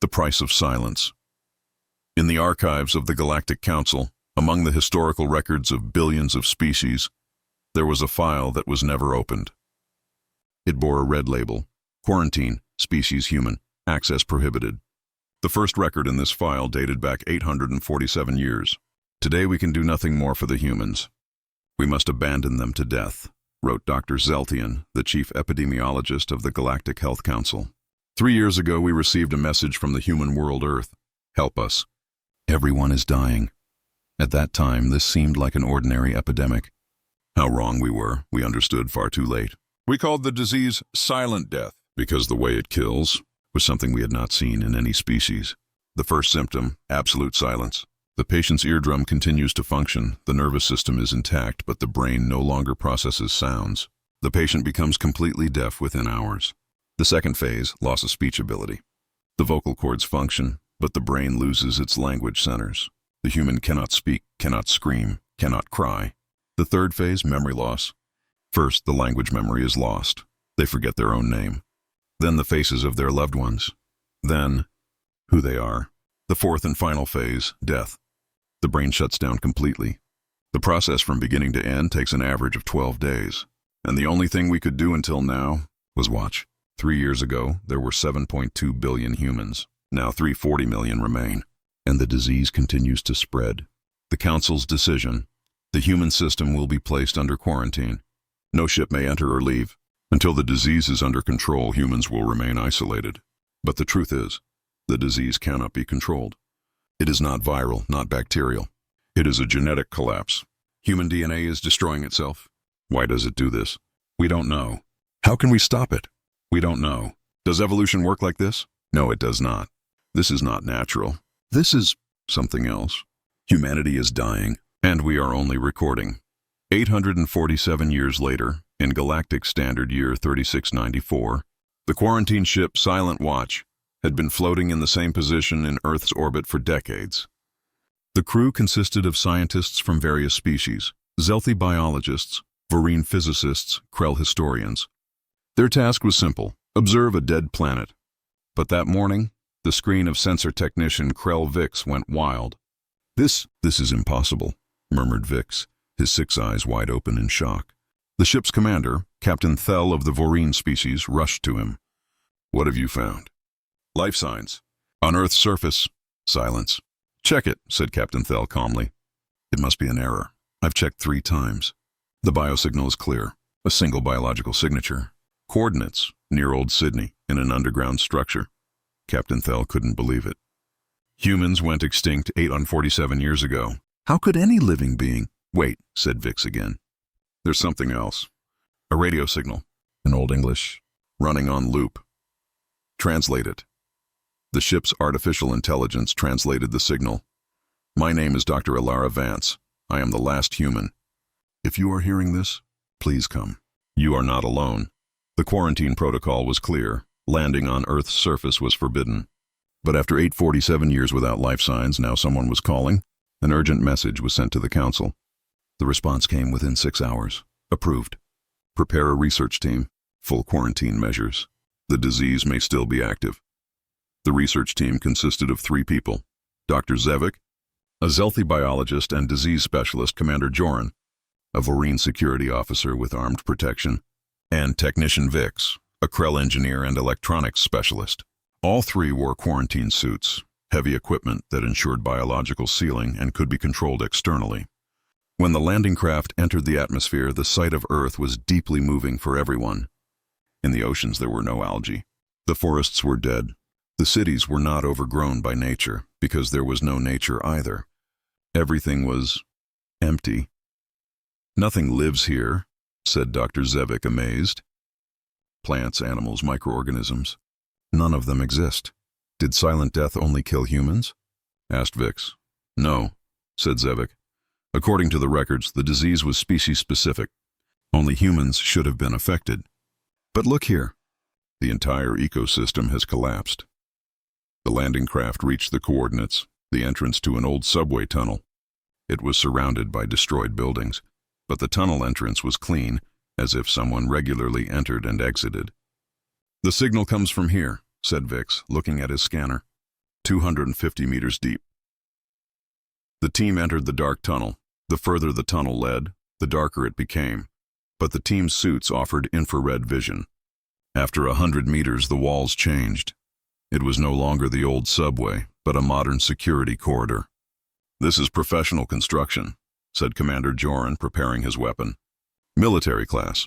The price of silence. In the archives of the Galactic Council, among the historical records of billions of species, there was a file that was never opened. It bore a red label, Quarantine, Species Human, Access Prohibited. The first record in this file dated back 847 years. Today we can do nothing more for the humans. We must abandon them to death, wrote Dr. Zeltian, the chief epidemiologist of the Galactic Health Council. 3 years ago we received a message from the human world Earth. Help us. Everyone is dying. At that time, this seemed like an ordinary epidemic. How wrong we were, we understood far too late. We called the disease silent death because the way it kills was something we had not seen in any species. The first symptom, absolute silence. The patient's eardrum continues to function, the nervous system is intact, but the brain no longer processes sounds. The patient becomes completely deaf within hours. The second phase, loss of speech ability. The vocal cords function, but the brain loses its language centers. The human cannot speak, cannot scream, cannot cry. The third phase, memory loss. First, the language memory is lost. They forget their own name. Then the faces of their loved ones. Then, who they are. The fourth and final phase, death. The brain shuts down completely. The process from beginning to end takes an average of 12 days. And the only thing we could do until now was watch. 3 years ago, there were 7.2 billion humans. Now 340 million remain. And the disease continues to spread. The Council's decision: the human system will be placed under quarantine. No ship may enter or leave. Until the disease is under control, humans will remain isolated. But the truth is, the disease cannot be controlled. It is not viral, not bacterial. It is a genetic collapse. Human DNA is destroying itself. Why does it do this? We don't know. How can we stop it? We don't know. Does evolution work like this? No, it does not. This is not natural. This is something else. Humanity is dying, and we are only recording. 847 years later, in Galactic Standard Year 3694, the quarantine ship Silent Watch had been floating in the same position in Earth's orbit for decades. The crew consisted of scientists from various species, Zelthi biologists, Voreen physicists, Krell historians. Their task was simple: observe a dead planet. But that morning, the screen of sensor technician Krell Vix went wild. This is impossible," murmured Vix, his 6 eyes wide open in shock. The ship's commander, Captain Thel of the Voreen species, rushed to him. "What have you found?" "Life signs. On Earth's surface." Silence. "Check it," said Captain Thel calmly. "It must be an error. I've checked 3 times. The biosignal is clear. A single biological signature. Coordinates, near Old Sydney, in an underground structure." Captain Thel couldn't believe it. "Humans went extinct 847 years ago. How could any living being—" "Wait," said Vix again. "There's something else. A radio signal, in Old English, running on loop." "Translate it." The ship's artificial intelligence translated the signal. "My name is Dr. Elara Vance. I am the last human. If you are hearing this, please come. You are not alone." The quarantine protocol was clear. Landing on Earth's surface was forbidden. But after 847 years without life signs, now someone was calling. An urgent message was sent to the Council. The response came within 6 hours. Approved. Prepare a research team. Full quarantine measures. The disease may still be active. The research team consisted of 3 people: Dr. Zevik, a Zelthi biologist and disease specialist, Commander Joran, a Voreen security officer with armed protection, and Technician Vix, a Krell engineer and electronics specialist. All 3 wore quarantine suits, heavy equipment that ensured biological sealing and could be controlled externally. When the landing craft entered the atmosphere, the sight of Earth was deeply moving for everyone. In the oceans there were no algae. The forests were dead. The cities were not overgrown by nature, because there was no nature either. Everything was empty. "Nothing lives here," said Dr. Zevik, amazed. "Plants, animals, microorganisms. None of them exist." "Did silent death only kill humans?" asked Vix. "No," said Zevik. "According to the records, the disease was species-specific. Only humans should have been affected. But look here. The entire ecosystem has collapsed." The landing craft reached the coordinates, the entrance to an old subway tunnel. It was surrounded by destroyed buildings, but the tunnel entrance was clean, as if someone regularly entered and exited. "The signal comes from here," said Vix, looking at his scanner. 250 meters deep. The team entered the dark tunnel. The further the tunnel led, the darker it became, but the team's suits offered infrared vision. After 100 meters, the walls changed. It was no longer the old subway, but a modern security corridor. "This is professional construction," said Commander Joran, preparing his weapon. "Military class."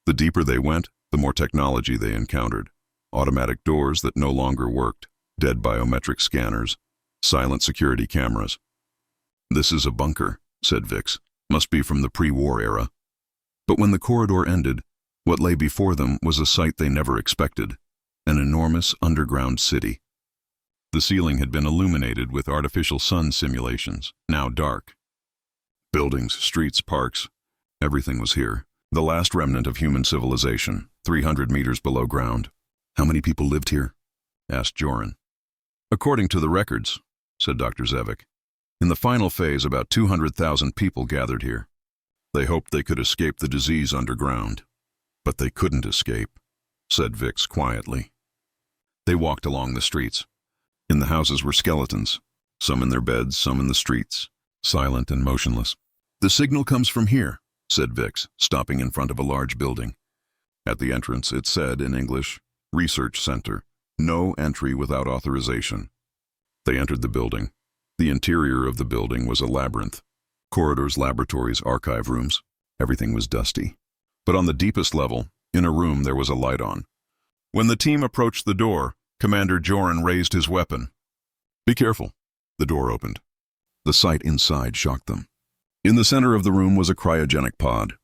The deeper they went, the more technology they encountered. Automatic doors that no longer worked, dead biometric scanners, silent security cameras. "This is a bunker," said Vix. "Must be from the pre-war era." But when the corridor ended, what lay before them was a sight they never expected, an enormous underground city. The ceiling had been illuminated with artificial sun simulations, now dark. Buildings, streets, parks, everything was here. The last remnant of human civilization, 300 meters below ground. "How many people lived here?" asked Joran. "According to the records," said Dr. Zevik. "In the final phase, about 200,000 people gathered here. They hoped they could escape the disease underground. But they couldn't escape," said Vix quietly. They walked along the streets. In the houses were skeletons, some in their beds, some in the streets, silent and motionless. "The signal comes from here," said Vix, stopping in front of a large building. At the entrance, it said in English, "Research Center. No entry without authorization." They entered the building. The interior of the building was a labyrinth. Corridors, laboratories, archive rooms. Everything was dusty. But on the deepest level, in a room, there was a light on. When the team approached the door, Commander Joran raised his weapon. "Be careful." The door opened. The sight inside shocked them. In the center of the room was a cryogenic pod,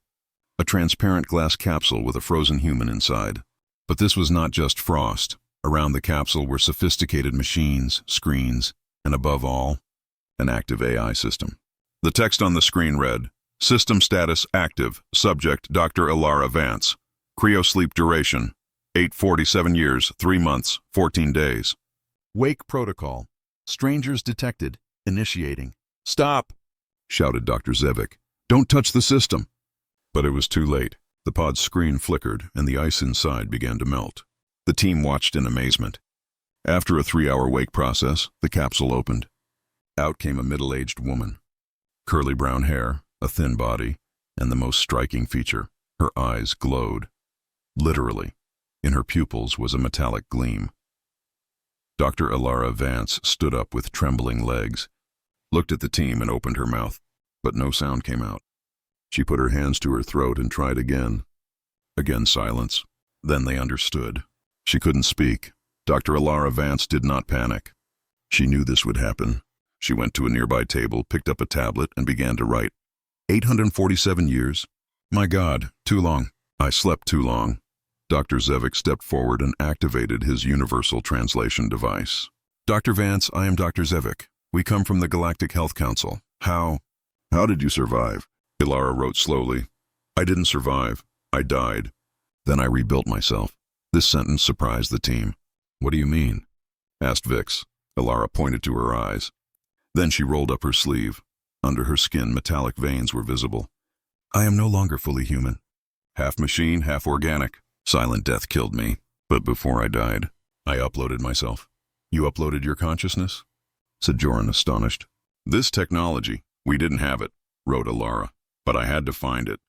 a transparent glass capsule with a frozen human inside. But this was not just frost. Around the capsule were sophisticated machines, screens, and above all, an active AI system. The text on the screen read, "System status active. Subject Dr. Elara Vance. Cryosleep duration 847 years, 3 months, 14 days. Wake protocol. Strangers detected. Initiating." "Stop!" shouted Dr. Zevik. "Don't touch the system." But it was too late. The pod's screen flickered, and the ice inside began to melt. The team watched in amazement. After a 3-hour wake process, the capsule opened. Out came a middle-aged woman. Curly brown hair, a thin body, and the most striking feature, her eyes glowed. Literally, in her pupils was a metallic gleam. Dr. Elara Vance stood up with trembling legs, looked at the team and opened her mouth, but no sound came out. She put her hands to her throat and tried again. Again silence. Then they understood. She couldn't speak. Dr. Elara Vance did not panic. She knew this would happen. She went to a nearby table, picked up a tablet, and began to write. 847 years. My God, too long. I slept too long. Dr. Zevik stepped forward and activated his universal translation device. Dr. Vance, I am Dr. Zevik. We come from the Galactic Health Council. How did you survive? Elara wrote slowly. I didn't survive. I died. Then I rebuilt myself. This sentence surprised the team. What do you mean? Asked Vix. Elara pointed to her eyes. Then she rolled up her sleeve. Under her skin, metallic veins were visible. I am no longer fully human. Half machine, half organic. Silent death killed me. But before I died, I uploaded myself. You uploaded your consciousness? Said Joran, astonished. This technology, we didn't have it, wrote Elara, but I had to find it.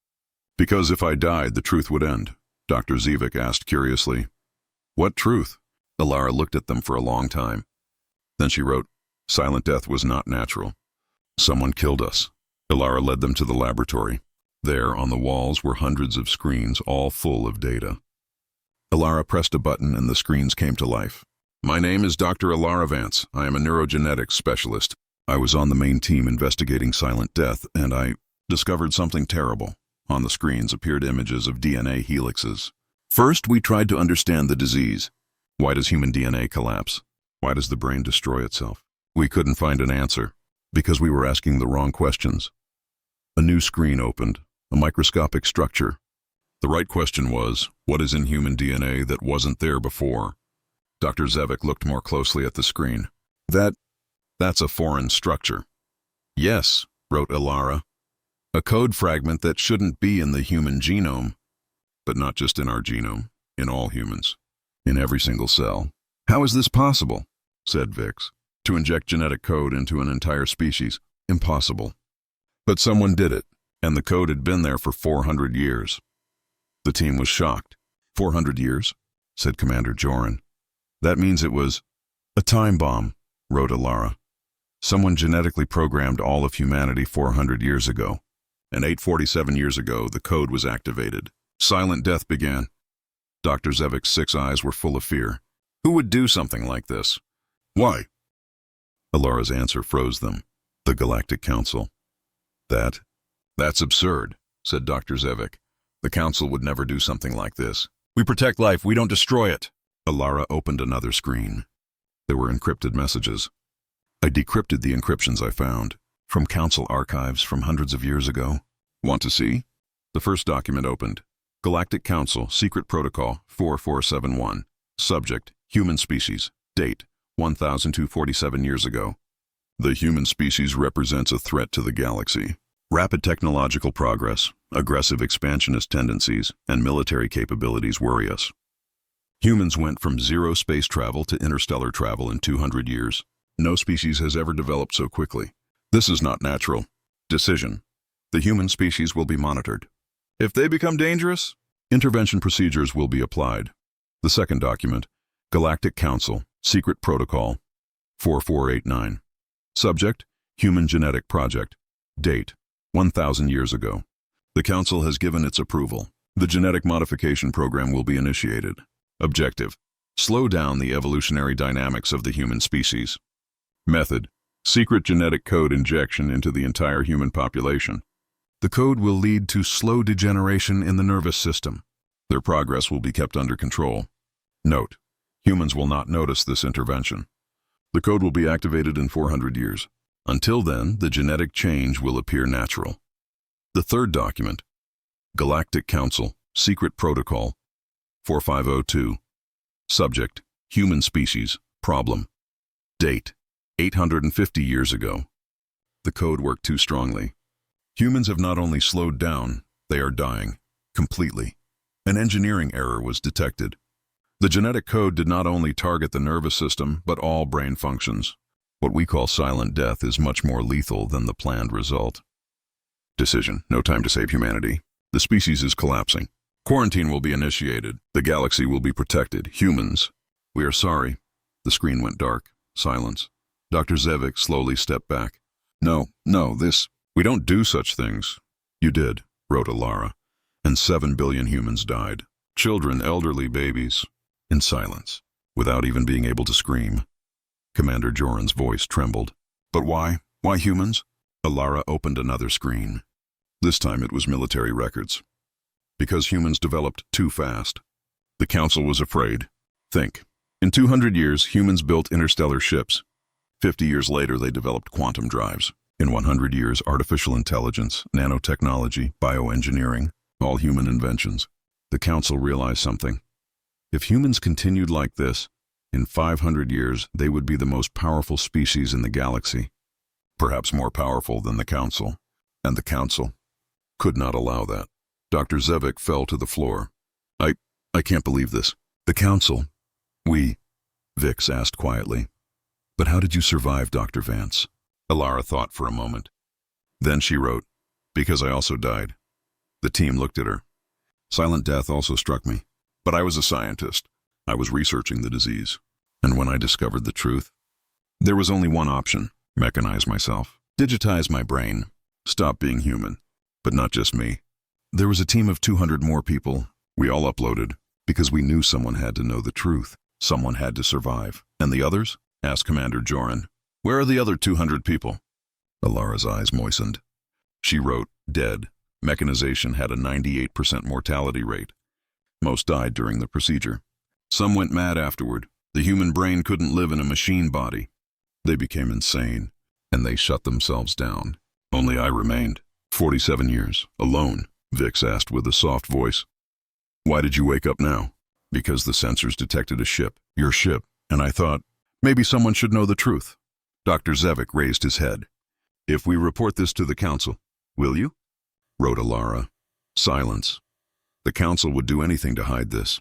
Because if I died, the truth would end. Dr. Zevik asked curiously. What truth? Elara looked at them for a long time. Then she wrote, Silent death was not natural. Someone killed us. Elara led them to the laboratory. There, on the walls, were hundreds of screens, all full of data. Elara pressed a button and the screens came to life. My name is Dr. Elara Vance. I am a neurogenetics specialist. I was on the main team investigating silent death, and I discovered something terrible. On the screens appeared images of DNA helixes. First, we tried to understand the disease. Why does human DNA collapse? Why does the brain destroy itself? We couldn't find an answer, because we were asking the wrong questions. A new screen opened, a microscopic structure. The right question was, what is in human DNA that wasn't there before? Dr. Zevik looked more closely at the screen. That's a foreign structure. Yes, wrote Elara. A code fragment that shouldn't be in the human genome. But not just in our genome, in all humans. In every single cell. How is this possible? said Vix. To inject genetic code into an entire species, impossible. But someone did it, and the code had been there for 400 years. The team was shocked. 400 years? Said Commander Joran. That means it was a time bomb, wrote Elara. Someone genetically programmed all of humanity 400 years ago, and 847 years ago the code was activated. Silent death began. Dr. Zevik's 6 eyes were full of fear. Who would do something like this? Why? Elara's answer froze them. The Galactic Council. That's absurd, said Dr. Zevik. The Council would never do something like this. We protect life, we don't destroy it. Elara opened another screen. There were encrypted messages. I decrypted the encryptions I found, from Council archives from hundreds of years ago. Want to see? The first document opened. Galactic Council, Secret Protocol 4471. Subject, Human Species. Date, 1247 years ago. The human species represents a threat to the galaxy. Rapid technological progress, aggressive expansionist tendencies, and military capabilities worry us. Humans went from zero space travel to interstellar travel in 200 years. No species has ever developed so quickly. This is not natural. Decision. The human species will be monitored. If they become dangerous, intervention procedures will be applied. The second document, Galactic Council, Secret Protocol 4489. Subject, Human Genetic Project. Date, 1,000 years ago. The Council has given its approval. The genetic modification program will be initiated. Objective, slow down the evolutionary dynamics of the human species. Method, secret genetic code injection into the entire human population. The code will lead to slow degeneration in the nervous system. Their progress will be kept under control. Note, humans will not notice this intervention. The code will be activated in 400 years. Until then, the genetic change will appear natural. The third document, Galactic Council, Secret Protocol 4502. Subject, Human Species, Problem. Date, 850 years ago. The code worked too strongly. Humans have not only slowed down, they are dying, completely. An engineering error was detected. The genetic code did not only target the nervous system, but all brain functions. What we call silent death is much more lethal than the planned result. Decision, no time to save humanity. The species is collapsing. Quarantine will be initiated. The galaxy will be protected. Humans. We are sorry. The screen went dark. Silence. Dr. Zevik slowly stepped back. No, we don't do such things. You did, wrote Elara, and 7 billion humans died. Children, elderly, babies. In silence, without even being able to scream. Commander Joran's voice trembled. But why? Why humans? Elara opened another screen. This time it was military records. Because humans developed too fast. The Council was afraid. Think. In 200 years, humans built interstellar ships. 50 years later, they developed quantum drives. In 100 years, artificial intelligence, nanotechnology, bioengineering, all human inventions. The Council realized something. If humans continued like this, in 500 years, they would be the most powerful species in the galaxy. Perhaps more powerful than the Council. And the Council could not allow that. Dr. Zevik fell to the floor. I can't believe this. The Council. Vix asked quietly. But how did you survive, Dr. Vance? Elara thought for a moment. Then she wrote, because I also died. The team looked at her. Silent death also struck me. But I was a scientist. I was researching the disease. And when I discovered the truth, there was only one option. Mechanize myself. Digitize my brain. Stop being human. But not just me. There was a team of 200 more people. We all uploaded, because we knew someone had to know the truth. Someone had to survive. And the others? Asked Commander Joran. Where are the other 200 people? Elara's eyes moistened. She wrote, dead. Mechanization had a 98% mortality rate. Most died during the procedure. Some went mad afterward. The human brain couldn't live in a machine body. They became insane, and they shut themselves down. Only I remained. 47 years, alone, Vix asked with a soft voice. Why did you wake up now? Because the sensors detected a ship, your ship, and I thought, maybe someone should know the truth. Dr. Zevik raised his head. If we report this to the Council, will you? Wrote Elara. Silence. The Council would do anything to hide this.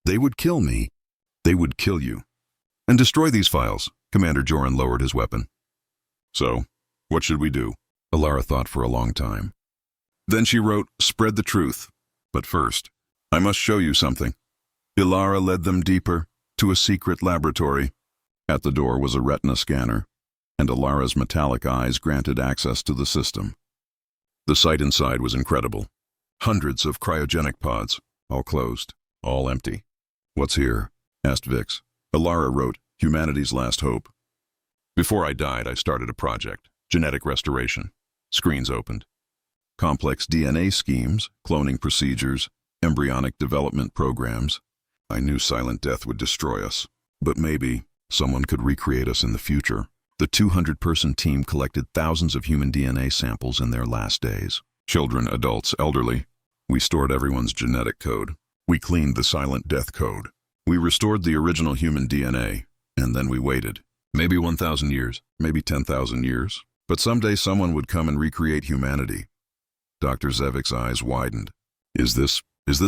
They would kill me. They would kill you. And destroy these files. Commander Joran lowered his weapon. So, what should we do? Elara thought for a long time. Then she wrote, "Spread the truth. But first, I must show you something." Elara led them deeper, to a secret laboratory. At the door was a retina scanner, and Elara's metallic eyes granted access to the system. The sight inside was incredible. Hundreds of cryogenic pods, all closed, all empty. "What's here?" asked Vix. Elara wrote, "Humanity's last hope." "Before I died, I started a project, genetic restoration." Screens opened. Complex DNA schemes, cloning procedures, embryonic development programs. I knew silent death would destroy us, but maybe someone could recreate us in the future. The 200-person team collected thousands of human DNA samples in their last days. Children, adults, elderly. We stored everyone's genetic code. We cleaned the silent death code. We restored the original human DNA, and then we waited. Maybe 1,000 years, maybe 10,000 years. But someday someone would come and recreate humanity. Dr. Zevik's eyes widened. Is this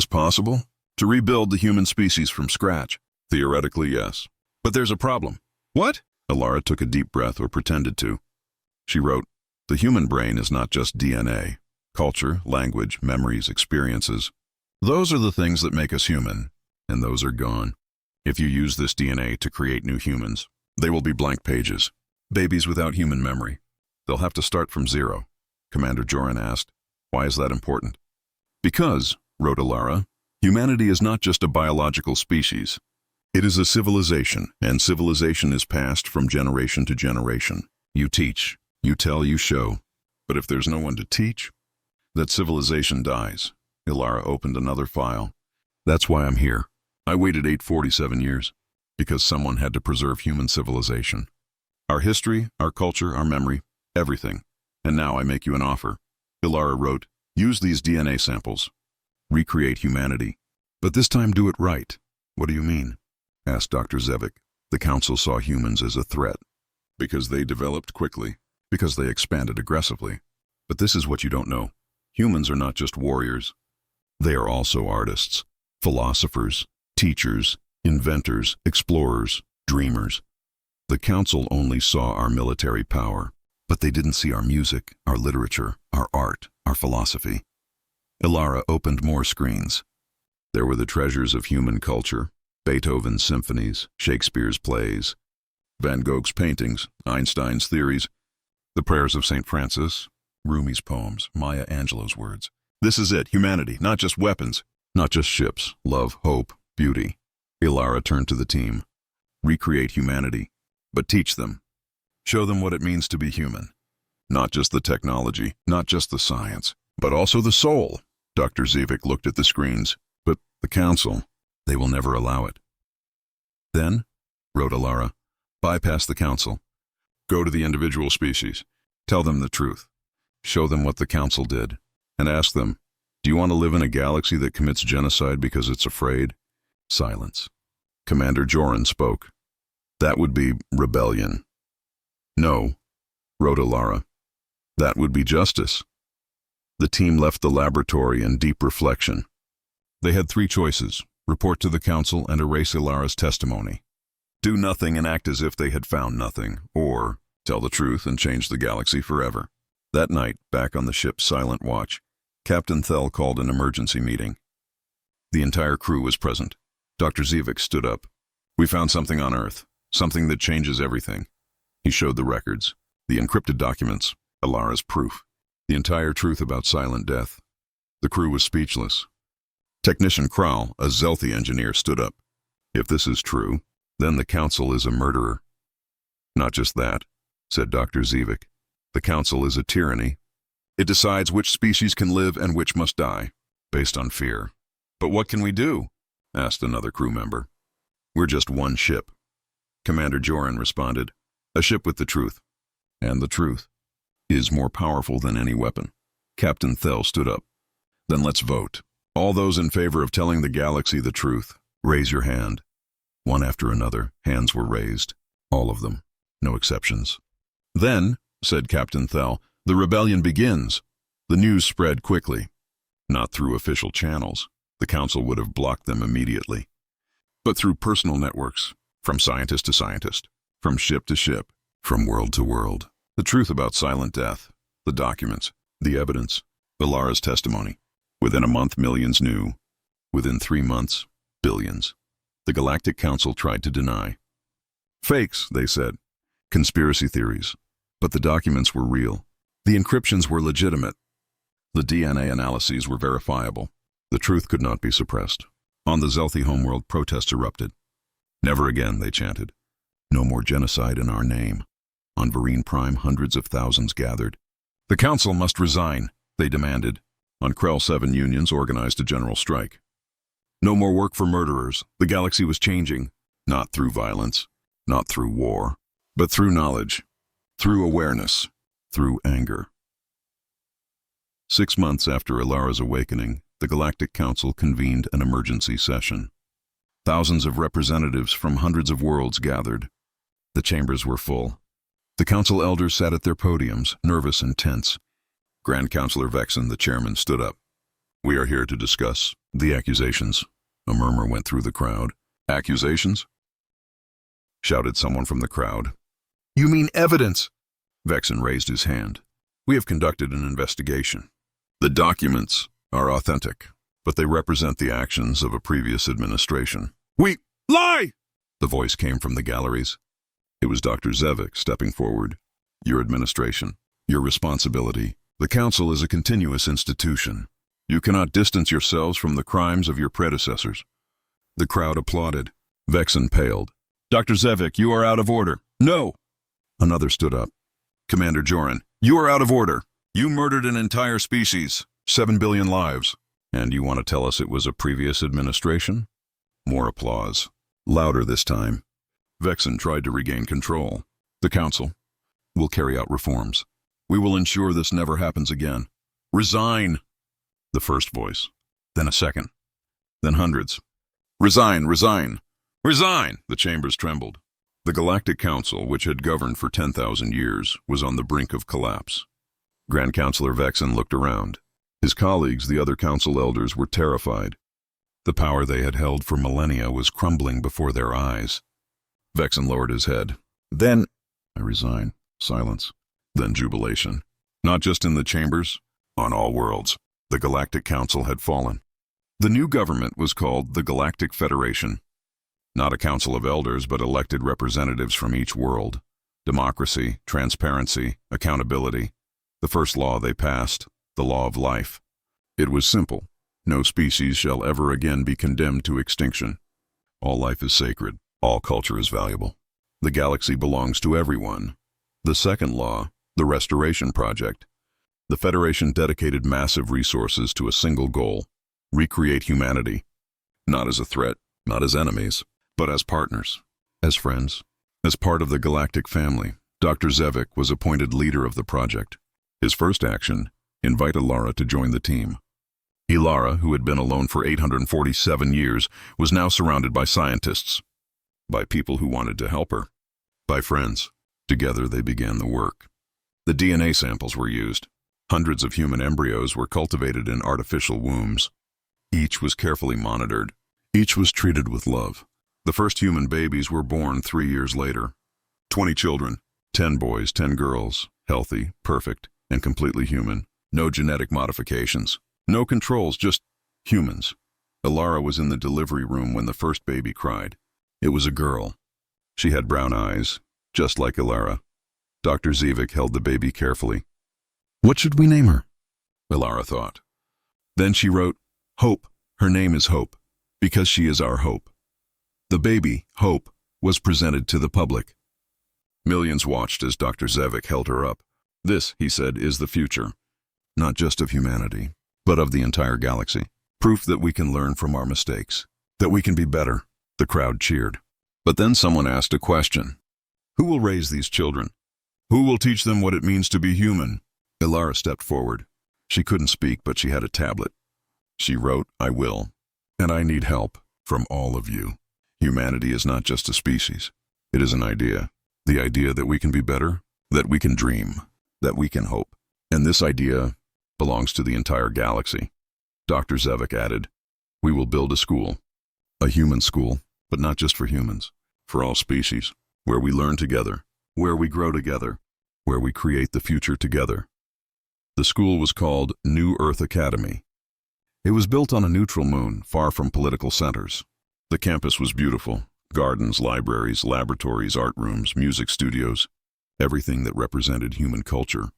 possible? To rebuild the human species from scratch? Theoretically, yes. But there's a problem. What? Elara took a deep breath, or pretended to. She wrote, "The human brain is not just DNA. Culture, language, memories, experiences. Those are the things that make us human, and those are gone. If you use this DNA to create new humans, they will be blank pages. Babies without human memory. They'll have to start from zero." Commander Joran asked, "Why is that important?" "Because," wrote Elara, "humanity is not just a biological species. It is a civilization, and civilization is passed from generation to generation. You teach, you tell, you show. But if there's no one to teach, that civilization dies." Elara opened another file. "That's why I'm here. I waited 847 years, because someone had to preserve human civilization. Our history, our culture, our memory, everything. And now I make you an offer." Elara wrote, "Use these DNA samples. Recreate humanity. But this time do it right." "What do you mean?" asked Dr. Zevik. "The Council saw humans as a threat. Because they developed quickly. Because they expanded aggressively. But this is what you don't know. Humans are not just warriors. They are also artists, philosophers, teachers, inventors, explorers, dreamers. The Council only saw our military power, but they didn't see our music, our literature, our art, our philosophy." Elara opened more screens. There were the treasures of human culture, Beethoven's symphonies, Shakespeare's plays, Van Gogh's paintings, Einstein's theories, the prayers of St. Francis, Rumi's poems, Maya Angelou's words. This is it, humanity, not just weapons, not just ships, love, hope, beauty. Elara turned to the team. Recreate humanity, but teach them. Show them what it means to be human. Not just the technology, not just the science, but also the soul. Dr. Zevik looked at the screens. "But the Council, they will never allow it." "Then," wrote Elara, "bypass the Council. Go to the individual species. Tell them the truth. Show them what the Council did. And ask them, do you want to live in a galaxy that commits genocide because it's afraid?" Silence. Commander Joran spoke. "That would be rebellion." "No," wrote Elara. "That would be justice." The team left the laboratory in deep reflection. They had three choices: report to the Council and erase Elara's testimony, do nothing and act as if they had found nothing, or tell the truth and change the galaxy forever. That night, back on the ship's silent watch, Captain Thel called an emergency meeting. The entire crew was present. Dr. Zevik stood up. "We found something on Earth, something that changes everything." He showed the records, the encrypted documents, Elara's proof, the entire truth about silent death. The crew was speechless. Technician Kral, a Zelthi engineer, stood up. "If this is true, then the Council is a murderer." "Not just that," said Dr. Zevik. "The Council is a tyranny. It decides which species can live and which must die, based on fear." "But what can we do?" asked another crew member. "We're just one ship." Commander Joran responded, "A ship with the truth. And the truth is more powerful than any weapon." Captain Thel stood up. "Then let's vote. All those in favor of telling the galaxy the truth, raise your hand." One after another, hands were raised. All of them. No exceptions. "Then," said Captain Thel, "the rebellion begins." The news spread quickly. Not through official channels. The Council would have blocked them immediately. But through personal networks, from scientist to scientist. from ship to ship, from world to world. The truth about silent death, the documents, the evidence, Elara's testimony. Within a month, millions knew. Within 3 months, billions. The Galactic Council tried to deny. Fakes, they said. Conspiracy theories. But the documents were real. The encryptions were legitimate. The DNA analyses were verifiable. The truth could not be suppressed. On the Zelthi homeworld, protests erupted. Never again, they chanted. No more genocide in our name. On Vereen Prime, hundreds of thousands gathered. The council must resign, they demanded. On Krell 7, unions organized a general strike. No more work for murderers. The galaxy was changing, not through violence, not through war, but through knowledge, through awareness, through anger. 6 months after Elara's awakening, the Galactic Council convened an emergency session. Thousands of representatives from hundreds of worlds gathered. The chambers were full. The council elders sat at their podiums, nervous and tense. Grand Counselor Vexen, the chairman, stood up. We are here to discuss the accusations. A murmur went through the crowd. Accusations? Shouted someone from the crowd. You mean evidence? Vexen raised his hand. We have conducted an investigation. The documents are authentic, but they represent the actions of a previous administration. We lie! The voice came from the galleries. It was Dr. Zevik stepping forward. Your administration, your responsibility. The council is a continuous institution. You cannot distance yourselves from the crimes of your predecessors. The crowd applauded. Vexen paled. Dr. Zevik, you are out of order. No! Another stood up. Commander Joran, you are out of order. You murdered an entire species, 7 billion lives. And you want to tell us it was a previous administration? More applause. Louder this time. Vexen tried to regain control. The council will carry out reforms. We will ensure this never happens again. Resign! The first voice. Then a second. Then hundreds. Resign, resign, resign! The chambers trembled. The Galactic Council, which had governed for 10,000 years, was on the brink of collapse. Grand Counselor Vexen looked around. His colleagues, the other council elders, were terrified. The power they had held for millennia was crumbling before their eyes. Vexen lowered his head. Then, I resign. Silence. Then jubilation. Not just in the chambers, on all worlds. The Galactic Council had fallen. The new government was called the Galactic Federation. Not a council of elders, but elected representatives from each world. Democracy, transparency, accountability. The first law they passed, the law of life. It was simple. No species shall ever again be condemned to extinction. All life is sacred. All culture is valuable. The galaxy belongs to everyone. The second law, the Restoration Project. The Federation dedicated massive resources to a single goal: recreate humanity. Not as a threat, not as enemies, but as partners, as friends. As part of the galactic family, Dr. Zevik was appointed leader of the project. His first action, invite Elara to join the team. Elara, who had been alone for 847 years, was now surrounded by scientists, by people who wanted to help her, by friends. Together they began the work. The DNA samples were used. Hundreds of human embryos were cultivated in artificial wombs. Each was carefully monitored. Each was treated with love. The first human babies were born 3 years later. 20 children, 10 boys, 10 girls, healthy, perfect, and completely human. No genetic modifications. No controls, just humans. Elara was in the delivery room when the first baby cried. It was a girl. She had brown eyes, just like Elara. Dr. Zevik held the baby carefully. What should we name her? Elara thought. Then she wrote, Hope. Her name is Hope, because she is our hope. The baby, Hope, was presented to the public. Millions watched as Dr. Zevik held her up. This, he said, is the future, not just of humanity, but of the entire galaxy. Proof that we can learn from our mistakes, that we can be better. The crowd cheered. But then someone asked a question. Who will raise these children? Who will teach them what it means to be human? Elara stepped forward. She couldn't speak, but she had a tablet. She wrote, I will, and I need help from all of you. Humanity is not just a species. It is an idea. The idea that we can be better, that we can dream, that we can hope. And this idea belongs to the entire galaxy. Dr. Zevik added, we will build a school. A human school, but not just for humans, for all species. where we learn together, where we grow together, where we create the future together. The school was called New Earth Academy. It was built on a neutral moon, far from political centers. The campus was beautiful. Gardens, libraries, laboratories, art rooms, music studios, everything that represented human culture,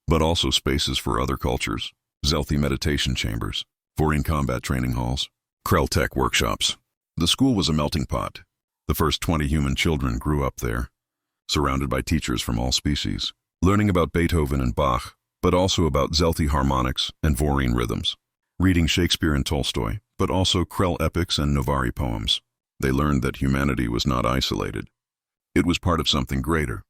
but also spaces for other cultures, Zelthi meditation chambers, Vorian combat training halls, Krell tech workshops. The school was a melting pot. The first 20 human children grew up there, surrounded by teachers from all species, learning about Beethoven and Bach, but also about Zelthi harmonics and Vorian rhythms, reading Shakespeare and Tolstoy, but also Krell epics and Novari poems. They learned that humanity was not isolated. It was part of something greater.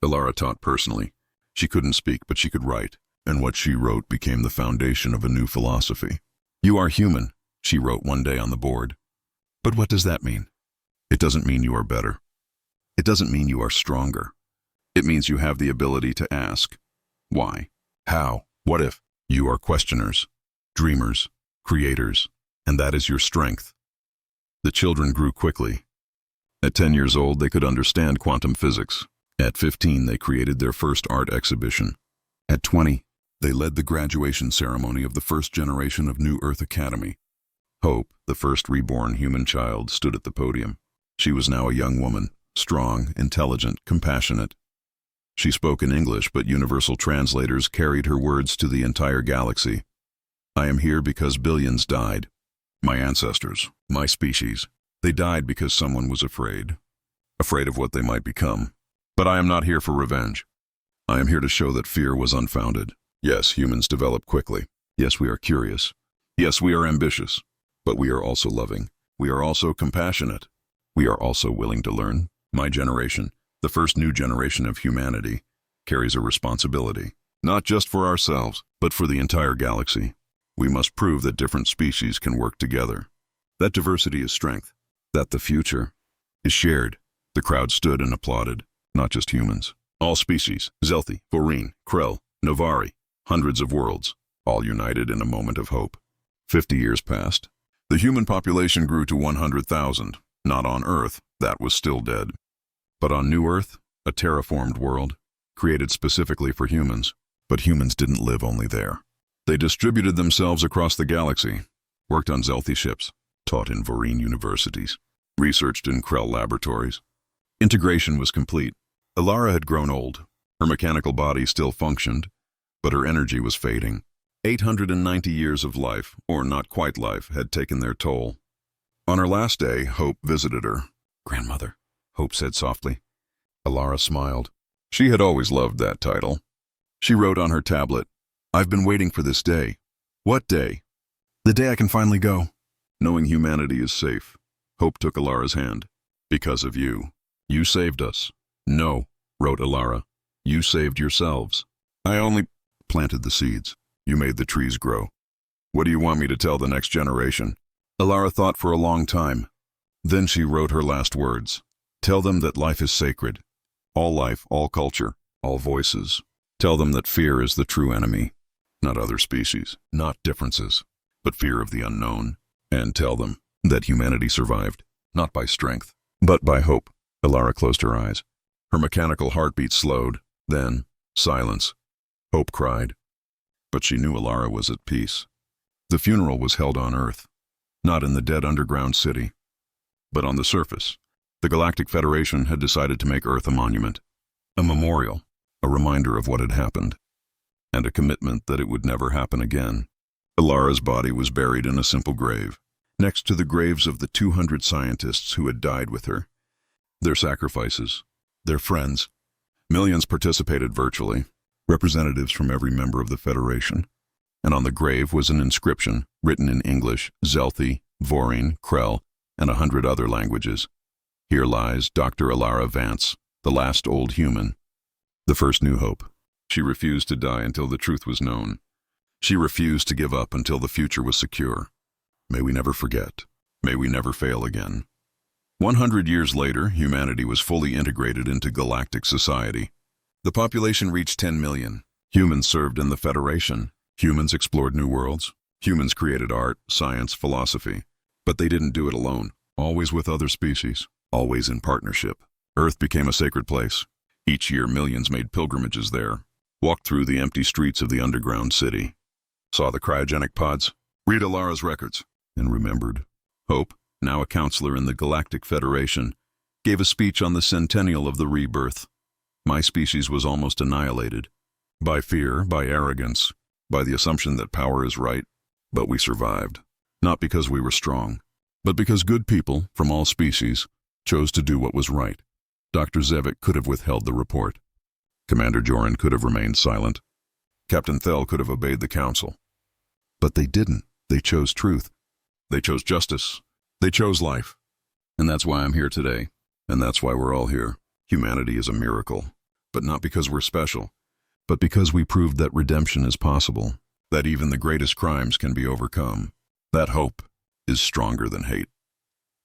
Elara taught personally. She couldn't speak, but she could write, and what she wrote became the foundation of a new philosophy. "You are human," she wrote one day on the board. But what does that mean? It doesn't mean you are better. It doesn't mean you are stronger. It means you have the ability to ask, why, how, what if. You are questioners, dreamers, creators, and that is your strength. The children grew quickly. At 10 years old, they could understand quantum physics. At 15, they created their first art exhibition. At 20, they led the graduation ceremony of the first generation of New Earth Academy. Hope, the first reborn human child, stood at the podium. She was now a young woman, strong, intelligent, compassionate. She spoke in English, but universal translators carried her words to the entire galaxy. "I am here because billions died. My ancestors, my species, they died because someone was afraid of what they might become. But I am not here for revenge. I am here to show that fear was unfounded. Yes, humans develop quickly. Yes, we are curious. Yes, we are ambitious. But we are also loving. We are also compassionate. We are also willing to learn. My generation, the first new generation of humanity, carries a responsibility, not just for ourselves, but for the entire galaxy. We must prove that different species can work together. That diversity is strength. That the future is shared." The crowd stood and applauded. Not just humans. All species, Zelthi, Vorian, Krell, Novari, hundreds of worlds, all united in a moment of hope. 50 years passed. The human population grew to 100,000. Not on Earth, that was still dead. But on New Earth, a terraformed world, created specifically for humans. But humans didn't live only there. They distributed themselves across the galaxy, worked on Zelthi ships, taught in Vorian universities, researched in Krell laboratories. Integration was complete. Elara had grown old. Her mechanical body still functioned, but her energy was fading. 890 years of life, or not quite life, had taken their toll. On her last day, Hope visited her. "Grandmother," Hope said softly. Elara smiled. She had always loved that title. She wrote on her tablet, "I've been waiting for this day." "What day?" "The day I can finally go." Knowing humanity is safe, Hope took Elara's hand. "Because of you. You saved us." "No," wrote Elara. "You saved yourselves. I only planted the seeds. You made the trees grow. What do you want me to tell the next generation?" Elara thought for a long time. Then she wrote her last words. "Tell them that life is sacred. All life, all culture, all voices. Tell them that fear is the true enemy. Not other species, not differences, but fear of the unknown. And tell them that humanity survived, not by strength, but by hope." Elara closed her eyes. Her mechanical heartbeat slowed. Then, silence. Hope cried. But she knew Elara was at peace. The funeral was held on Earth, not in the dead underground city, but on the surface. The Galactic Federation had decided to make Earth a monument, a memorial, a reminder of what had happened, and a commitment that it would never happen again. Elara's body was buried in a simple grave, next to the graves of the 200 scientists who had died with her. Their sacrifices, their friends. Millions participated virtually, representatives from every member of the Federation. And on the grave was an inscription, written in English, Zelthi, Vorian, Krell, and 100 other languages. "Here lies Dr. Elara Vance, the last old human, the first new hope. She refused to die until the truth was known. She refused to give up until the future was secure. May we never forget. May we never fail again." 100 years later, humanity was fully integrated into galactic society. The population reached 10 million. Humans served in the Federation. Humans explored new worlds. Humans created art, science, philosophy. But they didn't do it alone, always with other species, always in partnership. Earth became a sacred place. Each year, millions made pilgrimages there, walked through the empty streets of the underground city, saw the cryogenic pods, read Elara's records, and remembered. Hope, now a counselor in the Galactic Federation, gave a speech on the centennial of the rebirth. My species was almost annihilated. By fear, by arrogance, by the assumption that power is right. But we survived. Not because we were strong, but because good people, from all species, chose to do what was right. Dr. Zevik could have withheld the report. Commander Joran could have remained silent. Captain Thel could have obeyed the council. But they didn't. They chose truth. They chose justice. They chose life. And that's why I'm here today. And that's why we're all here. Humanity is a miracle. But not because we're special, but because we proved that redemption is possible, that even the greatest crimes can be overcome. That hope is stronger than hate.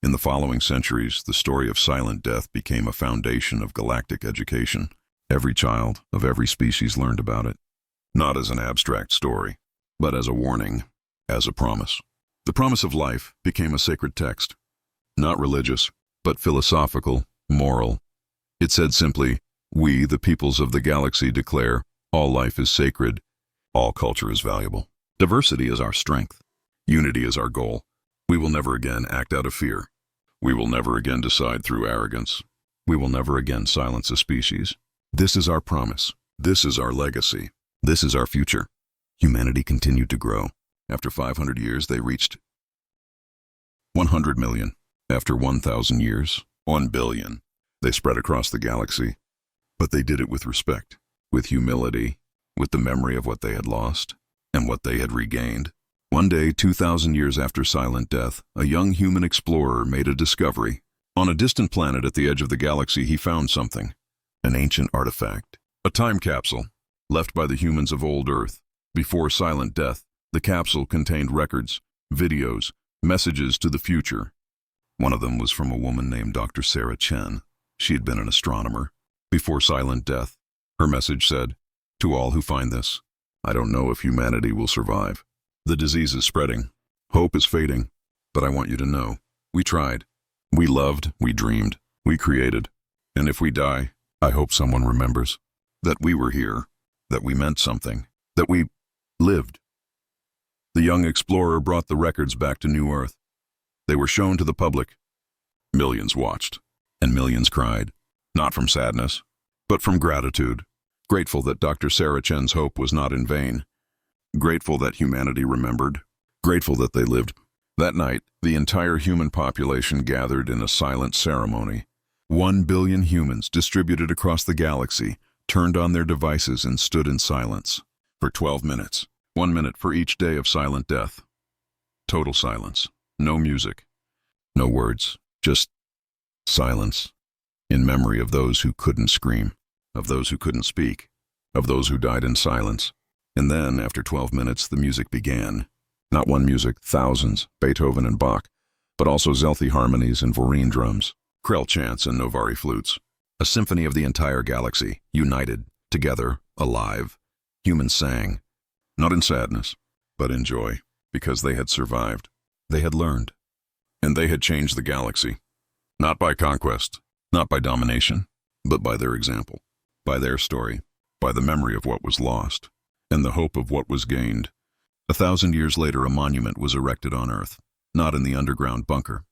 In the following centuries, the story of silent death became a foundation of galactic education. Every child of every species learned about it, not as an abstract story, but as a warning, as a promise. The promise of life became a sacred text, not religious, but philosophical, moral. It said simply, we, the peoples of the galaxy, declare all life is sacred, all culture is valuable. Diversity is our strength. Unity is our goal. We will never again act out of fear. We will never again decide through arrogance. We will never again silence a species. This is our promise. This is our legacy. This is our future. Humanity continued to grow. After 500 years, they reached 100 million. After 1,000 years, 1 billion. They spread across the galaxy. But they did it with respect, with humility, with the memory of what they had lost and what they had regained. One day, 2,000 years after silent death, a young human explorer made a discovery. On a distant planet at the edge of the galaxy, he found something. An ancient artifact. A time capsule, left by the humans of old Earth. Before silent death, the capsule contained records, videos, messages to the future. One of them was from a woman named Dr. Sarah Chen. She had been an astronomer. Before silent death, her message said, "To all who find this, I don't know if humanity will survive. The disease is spreading. Hope is fading. But I want you to know, we tried. We loved, we dreamed, we created. And if we die, I hope someone remembers that we were here, that we meant something, that we lived." The young explorer brought the records back to New Earth. They were shown to the public. Millions watched, and millions cried, not from sadness, but from gratitude, grateful that Dr. Sarah Chen's hope was not in vain, grateful that humanity remembered, grateful that they lived. That night, the entire human population gathered in a silent ceremony. 1 billion humans distributed across the galaxy turned on their devices and stood in silence for 12 minutes, 1 minute for each day of silent death. Total silence, no music, no words, just silence, in memory of those who couldn't scream, of those who couldn't speak, of those who died in silence. And then, after 12 minutes, the music began. Not one music, thousands, Beethoven and Bach, but also Zelthi harmonies and Voreen drums, Krell chants and Novari flutes. A symphony of the entire galaxy, united, together, alive. Humans sang, not in sadness, but in joy, because they had survived. They had learned. And they had changed the galaxy. Not by conquest, not by domination, but by their example, by their story, by the memory of what was lost, and the hope of what was gained. 1,000 years later, a monument was erected on Earth, not in the underground bunker,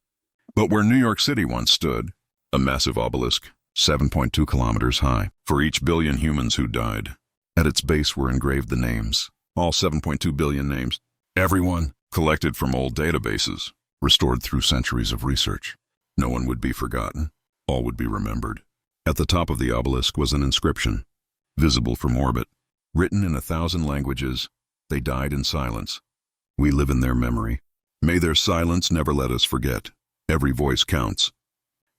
but where New York City once stood, a massive obelisk, 7.2 kilometers high, for each billion humans who died. At its base were engraved the names, all 7.2 billion names, everyone, collected from old databases, restored through centuries of research. No one would be forgotten. All would be remembered. At the top of the obelisk was an inscription, visible from orbit, written in 1,000 languages. They died in silence. We live in their memory. May their silence never let us forget. Every voice counts.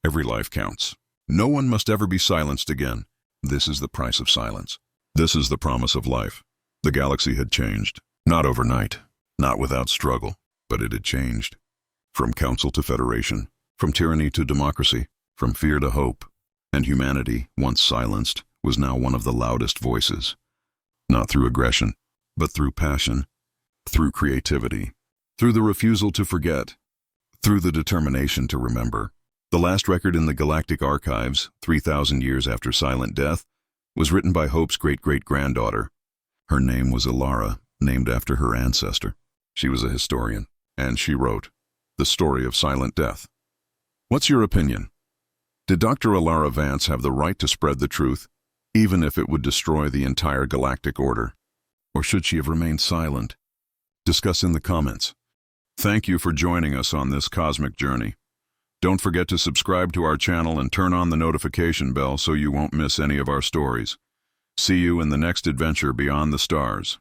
Every life counts. No one must ever be silenced again. This is the price of silence. This is the promise of life. The galaxy had changed. Not overnight. Not without struggle. But it had changed. From council to federation. From tyranny to democracy. From fear to hope. And humanity, once silenced, was now one of the loudest voices. Not through aggression, but through passion, through creativity, through the refusal to forget, through the determination to remember. The last record in the Galactic Archives, 3,000 years after Silent Death, was written by Hope's great-great-granddaughter. Her name was Elara, named after her ancestor. She was a historian, and she wrote The Story of Silent Death. What's your opinion? Did Dr. Elara Vance have the right to spread the truth, even if it would destroy the entire galactic order? Or should she have remained silent? Discuss in the comments. Thank you for joining us on this cosmic journey. Don't forget to subscribe to our channel and turn on the notification bell so you won't miss any of our stories. See you in the next adventure beyond the stars.